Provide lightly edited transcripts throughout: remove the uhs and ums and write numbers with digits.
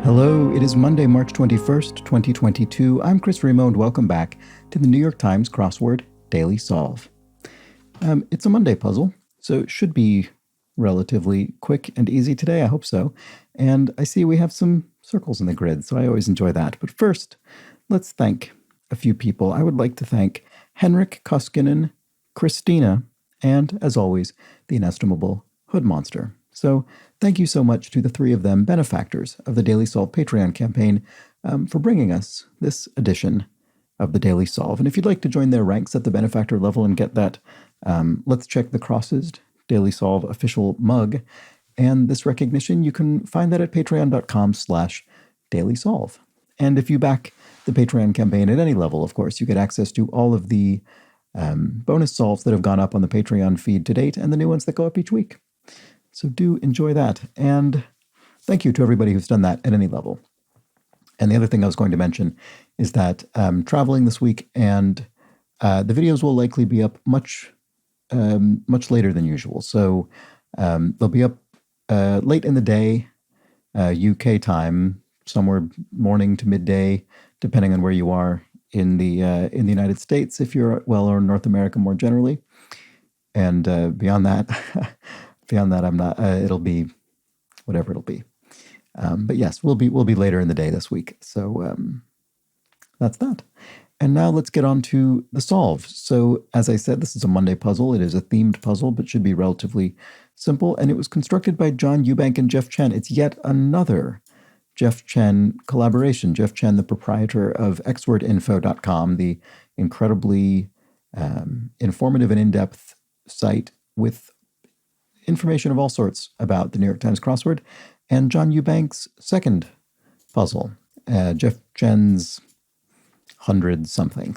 Hello, it is Monday, March 21st, 2022. I'm Chris Remo, and welcome back to the New York Times Crossword Daily Solve. It's a Monday puzzle, so it should be relatively quick and easy today. I hope so. And I see we have some circles in the grid, so I always enjoy that. But first, let's thank a few people. I would like to thank Henrik Koskinen, Christina, and, as always, the inestimable Hood Monster. So thank you so much to the three of them, benefactors of the Daily Solve Patreon campaign, for bringing us this edition of the Daily Solve. And if you'd like to join their ranks at the benefactor level and get that Let's Check the Crosses Daily Solve official mug and this recognition, you can find that at patreon.com/dailysolve. And if you back the Patreon campaign at any level, of course, you get access to all of the bonus solves that have gone up on the Patreon feed to date and the new ones that go up each week. So do enjoy that. And thank you to everybody who's done that at any level. And the other thing I was going to mention is that I'm traveling this week, and the videos will likely be up much later than usual. So they'll be up late in the day, UK time, somewhere morning to midday, depending on where you are in the United States, if you're, or North America more generally. And beyond that, I'm not. It'll be whatever it'll be. But yes, we'll be later in the day this week. So that's that. And now let's get on to the solve. So as I said, this is a Monday puzzle. It is a themed puzzle, but should be relatively simple. And it was constructed by John Eubank and Jeff Chen. It's yet another Jeff Chen collaboration. Jeff Chen, the proprietor of xwordinfo.com, the incredibly informative and in-depth site with information of all sorts about the New York Times crossword, and John Eubank's second puzzle, Jeff Chen's 100-something.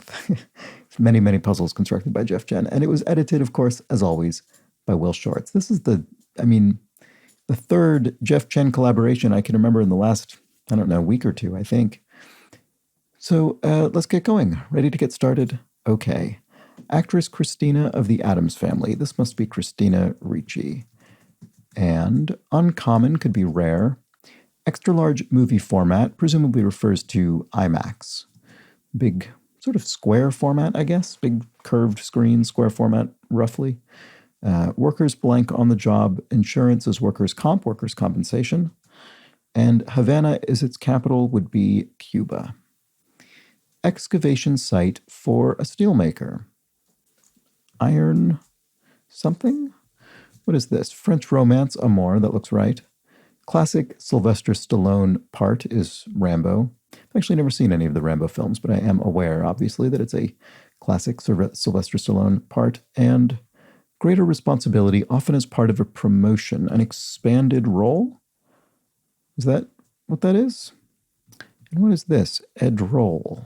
many, many puzzles constructed by Jeff Chen. And it was edited, of course, as always, by Will Shortz. This is the third Jeff Chen collaboration I can remember in the last, week or two, I think. So let's get going. Ready to get started? Okay. Actress Christina of the Addams Family. This must be Christina Ricci. And uncommon could be rare. Extra large movie format presumably refers to IMAX. Big sort of square format, I guess. Big curved screen, square format, roughly. Workers blank on the job. Insurance is workers' comp, workers' compensation. And Havana is its capital, would be Cuba. Excavation site for a steelmaker. Iron something? What is this? French romance, amour, that looks right. Classic Sylvester Stallone part is Rambo. I've actually never seen any of the Rambo films, but I am aware, obviously, that it's a classic Sylvester Stallone part. And greater responsibility, often as part of a promotion, an expanded role? Is that what that is? And what is this? Ed roll.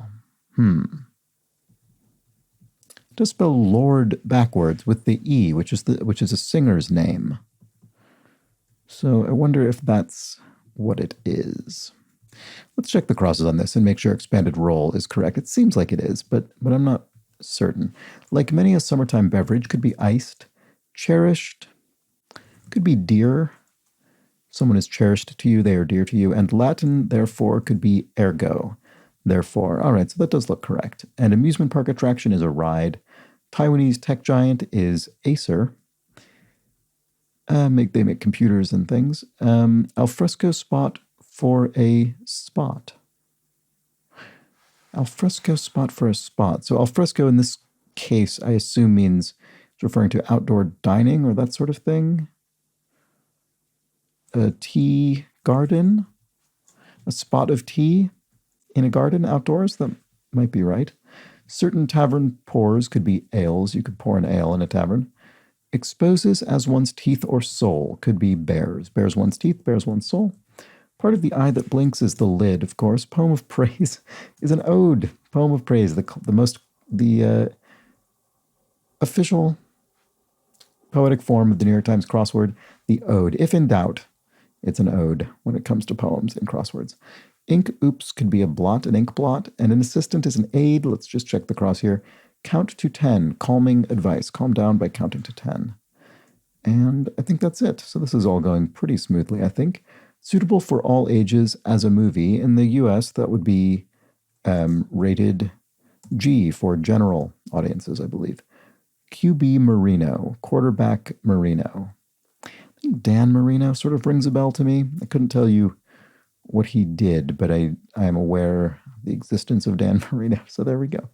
To spell Lord backwards with the E, which is a singer's name. So I wonder if that's what it is. Let's check the crosses on this and make sure expanded role is correct. It seems like it is, but I'm not certain. Like many a summertime beverage, could be iced, cherished, could be dear. Someone is cherished to you, they are dear to you. And Latin, therefore, could be ergo. Therefore, all right, so that does look correct. And amusement park attraction is a ride. Taiwanese tech giant is Acer. They make computers and things. Alfresco spot for a spot. Alfresco spot for a spot. So alfresco in this case, I assume means it's referring to outdoor dining or that sort of thing. A tea garden. A spot of tea in a garden outdoors, that might be right. Certain tavern pours could be ales. You could pour an ale in a tavern. Exposes as one's teeth or soul could be bears. Bears one's teeth, bears one's soul. Part of the eye that blinks is the lid, of course. Poem of praise is an ode. Poem of praise, the official poetic form of the New York Times crossword, the ode. If in doubt, it's an ode when it comes to poems and crosswords. Ink oops could be a blot, an ink blot, and an assistant is an aide. Let's just check the cross here. Count to 10, calming advice. Calm down by counting to 10. And I think that's it. So this is all going pretty smoothly, I think. Suitable for all ages as a movie. In the US, that would be rated G for general audiences, I believe. QB Marino, quarterback Marino. I think Dan Marino sort of rings a bell to me. I couldn't tell you what he did, but I am aware of the existence of Dan Marino. So there we go.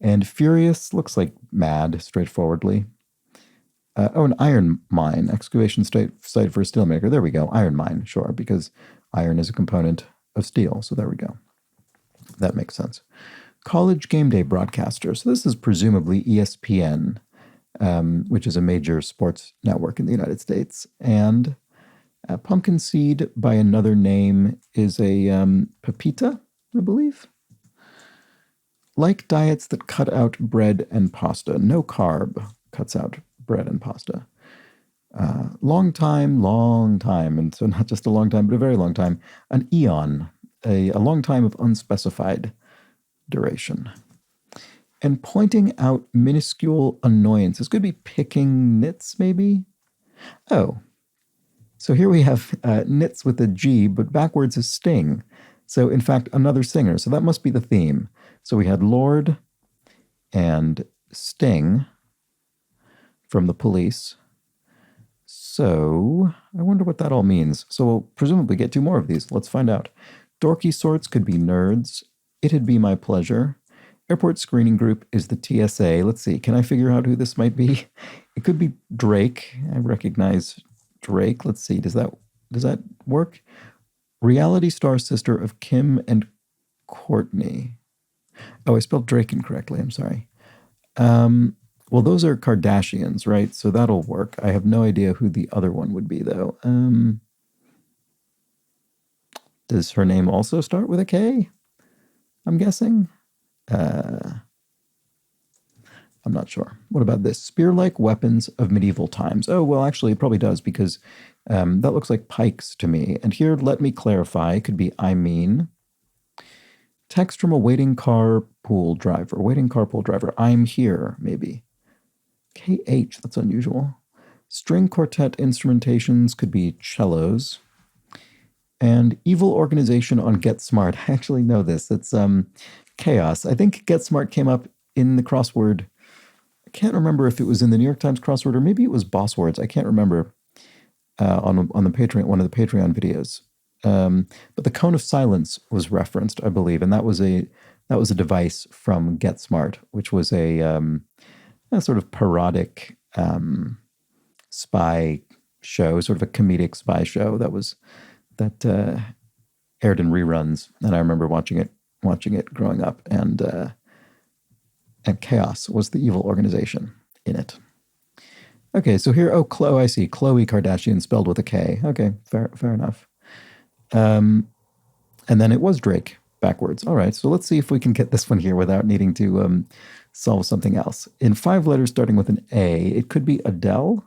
And Furious looks like mad, straightforwardly. An iron mine, excavation site for a steelmaker. There we go. Iron mine, sure, because iron is a component of steel. So there we go. That makes sense. College game day broadcaster. So this is presumably ESPN, which is a major sports network in the United States. And pumpkin seed by another name is a pepita, I believe. Like diets that cut out bread and pasta. No carb cuts out bread and pasta. Long time, and so not just a long time, but a very long time. An eon, a long time of unspecified duration. And pointing out minuscule annoyances. Could be picking nits, maybe? Oh, so here we have nits with a G, but backwards is sting. So in fact, another singer. So that must be the theme. So we had Lord and Sting from the Police. So I wonder what that all means. So we'll presumably get two more of these. Let's find out. Dorky sorts could be nerds. It'd be my pleasure. Airport screening group is the TSA. Let's see. Can I figure out who this might be? It could be Drake. I recognize Drake. Let's see. Does that work? Reality star sister of Kim and Courtney. Oh, I spelled Drake incorrectly. I'm sorry. Well, those are Kardashians, right? So that'll work. I have no idea who the other one would be, though. Does her name also start with a K? I'm guessing. I'm not sure. What about this? Spear-like weapons of medieval times. Oh, well, actually, it probably does, because that looks like pikes to me. And here, let me clarify. Could be I mean. Text from a waiting carpool driver. I'm here, maybe. KH, that's unusual. String quartet instrumentations could be cellos. And evil organization on Get Smart. I actually know this. It's Chaos. I think Get Smart came up in the crossword. I can't remember if it was in the New York Times crossword or maybe it was Boss Words. I can't remember on the Patreon, one of the Patreon videos. But the cone of silence was referenced, I believe, and that was a device from Get Smart, which was a sort of parodic spy show, sort of a comedic spy show that aired in reruns, and I remember watching it growing up, and Chaos was the evil organization in it. Okay, so here, Khloe, I see, Khloe Kardashian spelled with a K. Okay, fair enough. And then it was Drake backwards. All right, so let's see if we can get this one here without needing to solve something else. In 5 letters starting with an A, it could be Adele.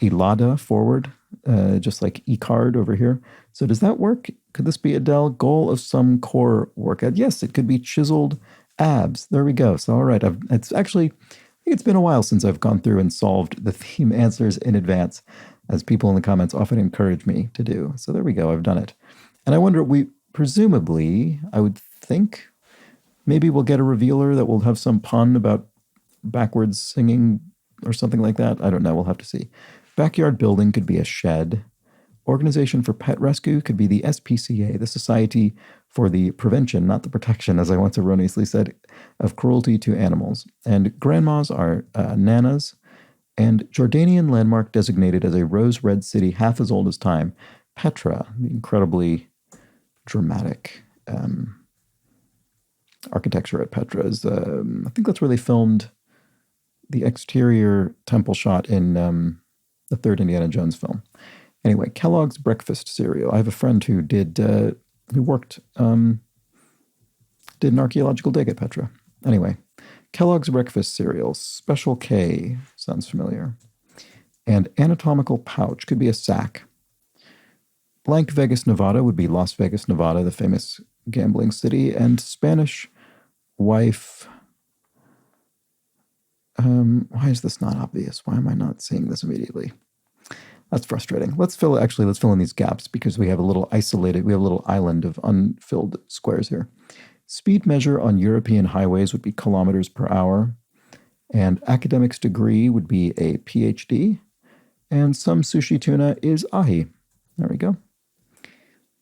Elada forward, just like E-card over here. So does that work? Could this be Adele? Goal of some core workout. Yes, it could be chiseled abs. There we go. So all right, I think it's been a while since I've gone through and solved the theme answers in advance, as people in the comments often encourage me to do. So there we go. I've done it. And I wonder, I would think, maybe we'll get a revealer that will have some pun about backwards singing or something like that. I don't know. We'll have to see. Backyard building could be a shed. Organization for Pet Rescue could be the SPCA, the Society for the Prevention, not the Protection, as I once erroneously said, of cruelty to animals. And grandmas are nanas. And Jordanian landmark designated as a rose red city half as old as time, Petra, the incredibly dramatic architecture at Petra is, I think that's where they filmed the exterior temple shot in the third Indiana Jones film. Anyway, Kellogg's breakfast cereal. I have a friend who did an archaeological dig at Petra. Anyway, Kellogg's breakfast cereal, Special K, sounds familiar. And anatomical pouch could be a sack. Blank Vegas, Nevada would be Las Vegas, Nevada, the famous gambling city. And Spanish wife. Why is this not obvious? Why am I not seeing this immediately? That's frustrating. Let's fill in these gaps because we have a little island of unfilled squares here. Speed measure on European highways would be kilometers per hour, and academic's degree would be a PhD, and some sushi tuna is ahi. There we go.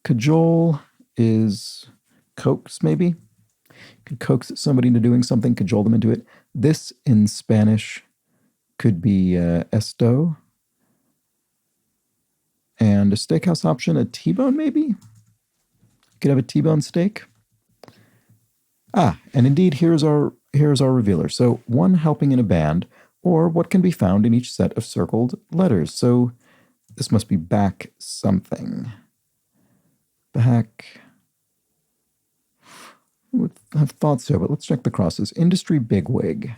Cajole is coax, maybe? Could coax somebody into doing something, cajole them into it. This in Spanish could be esto. And a steakhouse option, a T-bone maybe? You could have a T-bone steak. And indeed, here's our revealer. So one helping in a band, or what can be found in each set of circled letters. So this must be back something. Back. I would have thought so, but let's check the crosses. Industry bigwig.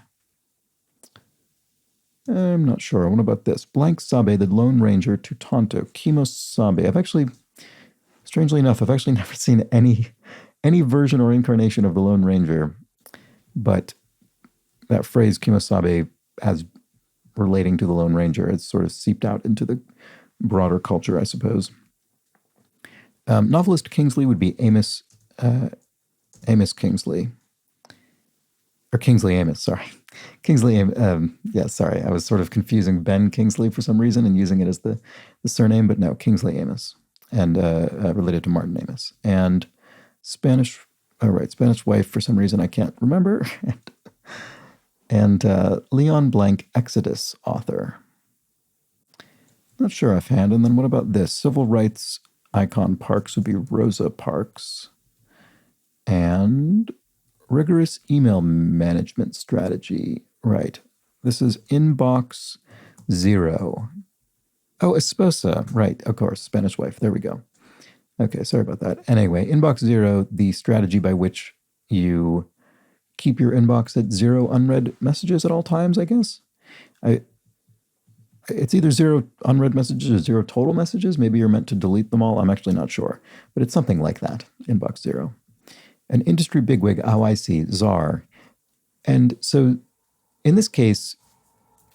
I'm not sure. What about this? Blank Sabe, the Lone Ranger to Tonto. Kimo Sabe. Strangely enough, I've actually never seen any version or incarnation of the Lone Ranger, but that phrase Kimo Sabe as relating to the Lone Ranger has sort of seeped out into the broader culture, I suppose. Novelist Kingsley would be Amos Kingsley. Or Kingsley Amos, sorry. Kingsley Amos, sorry. I was sort of confusing Ben Kingsley for some reason and using it as the surname, but no, Kingsley Amos. And related to Martin Amos. And Spanish wife for some reason I can't remember. and Leon Blank Exodus author. Not sure offhand. And then what about this? Civil rights icon Parks would be Rosa Parks. And rigorous email management strategy. Right. This is Inbox Zero. Oh, Esposa. Right. Of course. Spanish wife. There we go. Okay. Sorry about that. Anyway, Inbox Zero, the strategy by which you keep your inbox at 0 unread messages at all times, I guess. It's either 0 unread messages or 0 total messages. Maybe you're meant to delete them all. I'm actually not sure. But it's something like that. Inbox Zero. An industry bigwig, I see, czar. And so in this case,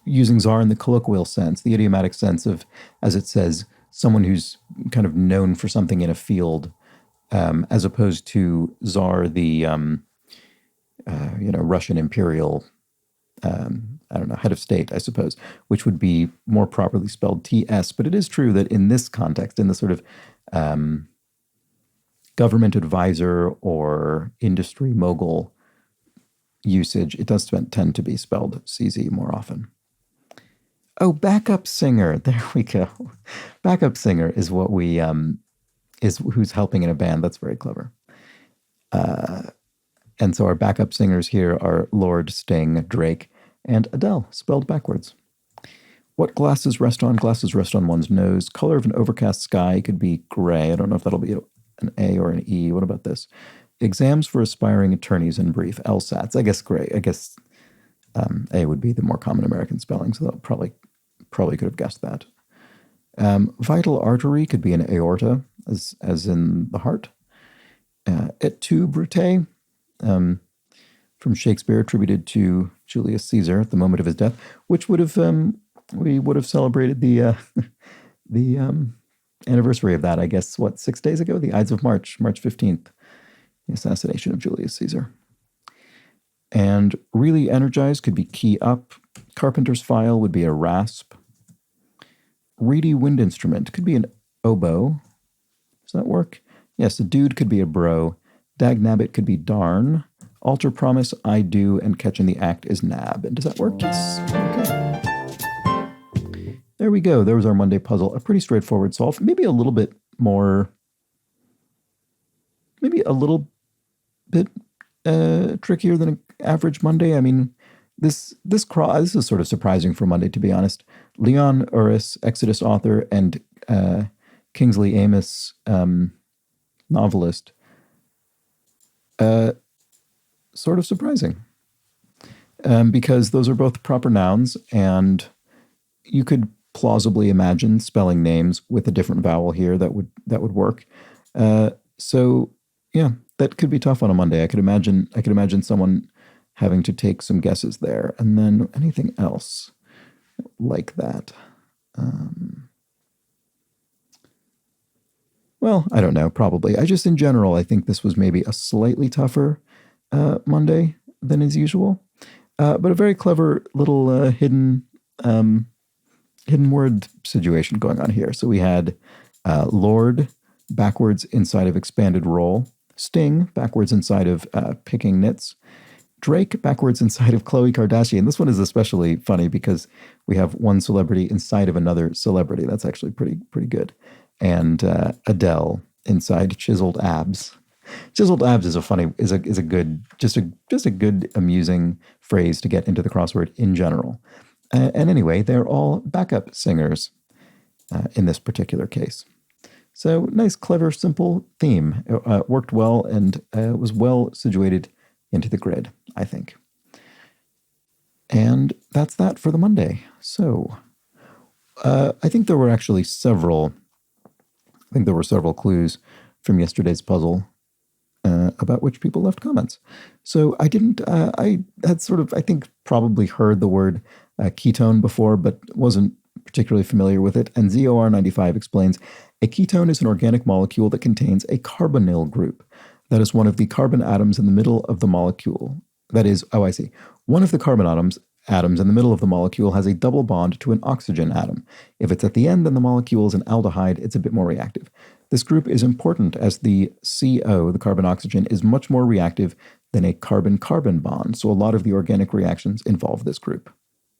using czar in the colloquial sense, the idiomatic sense of, as it says, someone who's kind of known for something in a field, as opposed to czar, the Russian imperial, head of state, I suppose, which would be more properly spelled TS. But it is true that in this context, in the sort of government advisor or industry mogul usage, it does tend to be spelled CZ more often. Oh, backup singer. There we go. Backup singer is what we is who's helping in a band. That's very clever. And so our backup singers here are Lord, Sting, Drake, and Adele, spelled backwards. What glasses rest on? Glasses rest on one's nose. Color of an overcast sky could be gray. I don't know if that'll be an A or an E. What about this? Exams for aspiring attorneys in brief. LSATs. I guess gray. I guess A would be the more common American spelling, so that probably could have guessed that. Vital artery could be an aorta, as in the heart. Et tu, Brute, from Shakespeare, attributed to Julius Caesar at the moment of his death, which would have we would have celebrated the anniversary of that, I guess, 6 days ago? The Ides of March 15th, the assassination of Julius Caesar. And really energized could be key up. Carpenter's file would be a rasp. Reedy wind instrument could be an oboe. Does that work? Yes, a dude could be a bro. Dagnabbit could be darn. Alter promise, I do, and catch in the act is nab. And does that work? Yes. Okay. There we go. There was our Monday puzzle. A pretty straightforward solve. Maybe a little bit trickier than an average Monday. I mean, this is sort of surprising for Monday, to be honest. Leon Uris, Exodus author, and Kingsley Amos, novelist. Sort of surprising. Because those are both proper nouns, and you could plausibly imagine spelling names with a different vowel here that would work. So yeah, that could be tough on a Monday. I could imagine someone having to take some guesses there. And then anything else like that? Well, I don't know, probably. In general, I think this was maybe a slightly tougher Monday than is usual, but a very clever little um, hidden word situation going on here. So we had Lord backwards inside of expanded role, Sting backwards inside of picking knits, Drake backwards inside of Khloe Kardashian. This one is especially funny because we have one celebrity inside of another celebrity. That's actually pretty good. And Adele inside chiseled abs. Chiseled abs is a good just a good amusing phrase to get into the crossword in general. And anyway, they're all backup singers in this particular case. So nice, clever, simple theme. It worked well and was well situated into the grid, I think. And that's that for the Monday. So I think there were actually several clues from yesterday's puzzle about which people left comments. So I had I think probably heard the word ketone before, but wasn't particularly familiar with it. And ZOR95 explains, a ketone is an organic molecule that contains a carbonyl group. That is one of the carbon atoms in the middle of the molecule. That is, oh, I see. One of the carbon atoms in the middle of the molecule has a double bond to an oxygen atom. If it's at the end, then the molecule is an aldehyde. It's a bit more reactive. This group is important as the CO, the carbon-oxygen, is much more reactive than a carbon-carbon bond. So a lot of the organic reactions involve this group.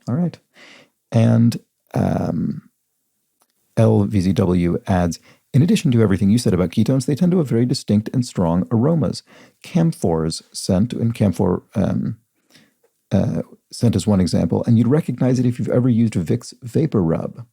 All right. And LVZW adds, in addition to everything you said about ketones, they tend to have very distinct and strong aromas. Camphor's scent, and camphor scent is one example, and you'd recognize it if you've ever used Vicks Vapor Rub.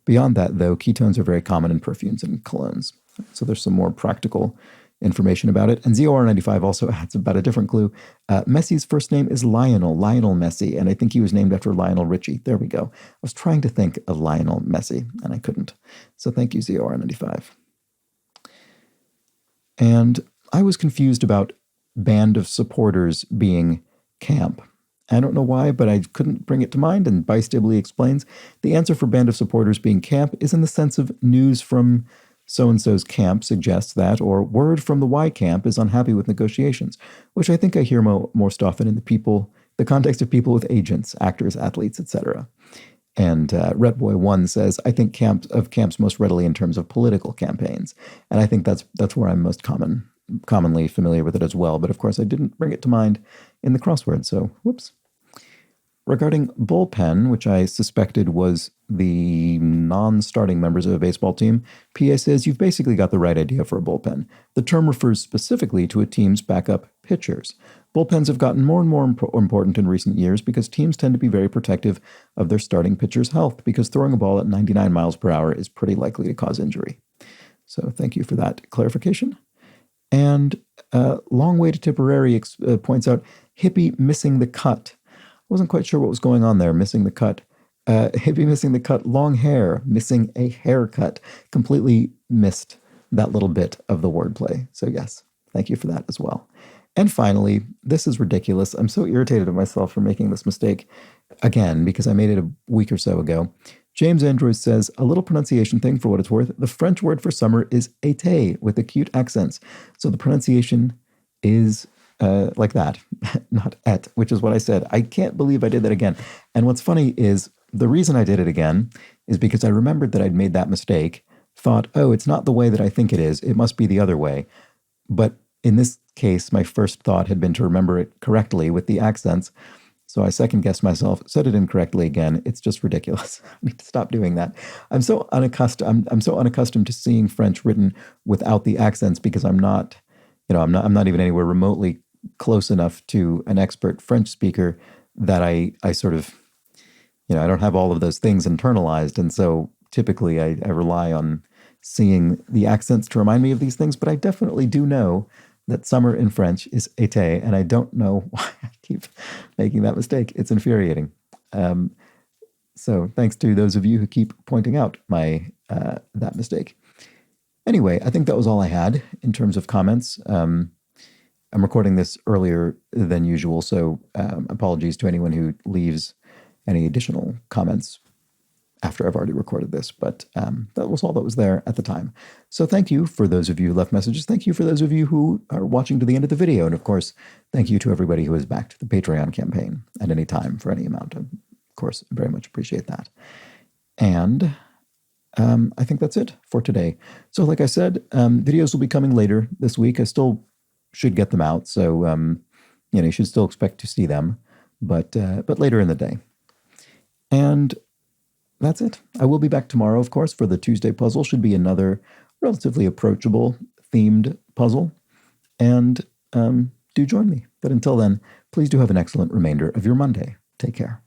Beyond that, though, ketones are very common in perfumes and colognes. So there's some more practical information about it. And ZOR95 also adds about a different clue. Messi's first name is Lionel Messi, and I think he was named after Lionel Richie. There we go. I was trying to think of Lionel Messi, and I couldn't. So thank you, ZOR95. And I was confused about Band of Supporters being camp. I don't know why, but I couldn't bring it to mind, and Bystibly explains, the answer for Band of Supporters being camp is in the sense of news from so-and-so's camp suggests that, or word from the Y camp is unhappy with negotiations, which I think I hear most often in the context of people with agents, actors, athletes, etc. And Retboy1 says, I think camps most readily in terms of political campaigns. And I think that's where I'm most commonly familiar with it as well. But of course, I didn't bring it to mind in the crossword, so whoops. Regarding bullpen, which I suspected was the non-starting members of a baseball team, PA says you've basically got the right idea for a bullpen. The term refers specifically to a team's backup pitchers. Bullpens have gotten more and more important in recent years because teams tend to be very protective of their starting pitcher's health because throwing a ball at 99 miles per hour is pretty likely to cause injury. So thank you for that clarification. And Long Way to Tipperary points out hippie missing the cut. Wasn't quite sure what was going on there, missing the cut. Hippie missing the cut, long hair, missing a haircut. Completely missed that little bit of the wordplay. So yes, thank you for that as well. And finally, this is ridiculous. I'm so irritated at myself for making this mistake again because I made it a week or so ago. James Andrews says, a little pronunciation thing for what it's worth. The French word for summer is été with acute accents. So the pronunciation is like that, not et, which is what I said. I can't believe I did that again. And what's funny is the reason I did it again is because I remembered that I'd made that mistake, thought, oh, it's not the way that I think it is. It must be the other way. But in this case, my first thought had been to remember it correctly with the accents. So I second-guessed myself, said it incorrectly again. It's just ridiculous. I need to stop doing that. I'm so unaccustomed to seeing French written without the accents because I'm not even anywhere remotely close enough to an expert French speaker that I sort of, I don't have all of those things internalized. And so typically I rely on seeing the accents to remind me of these things. But I definitely do know that summer in French is été, and I don't know why I keep making that mistake. It's infuriating. So thanks to those of you who keep pointing out that mistake. Anyway, I think that was all I had in terms of comments. I'm recording this earlier than usual, so apologies to anyone who leaves any additional comments after I've already recorded this, but that was all that was there at the time. So thank you for those of you who left messages. Thank you for those of you who are watching to the end of the video. And of course, thank you to everybody who has backed the Patreon campaign at any time for any amount. Of course, I very much appreciate that. And I think that's it for today. So like I said, videos will be coming later this week. I still should get them out. So, you should still expect to see them, but later in the day. And that's it. I will be back tomorrow, of course, for the Tuesday puzzle. Should be another relatively approachable themed puzzle. And do join me. But until then, please do have an excellent remainder of your Monday. Take care.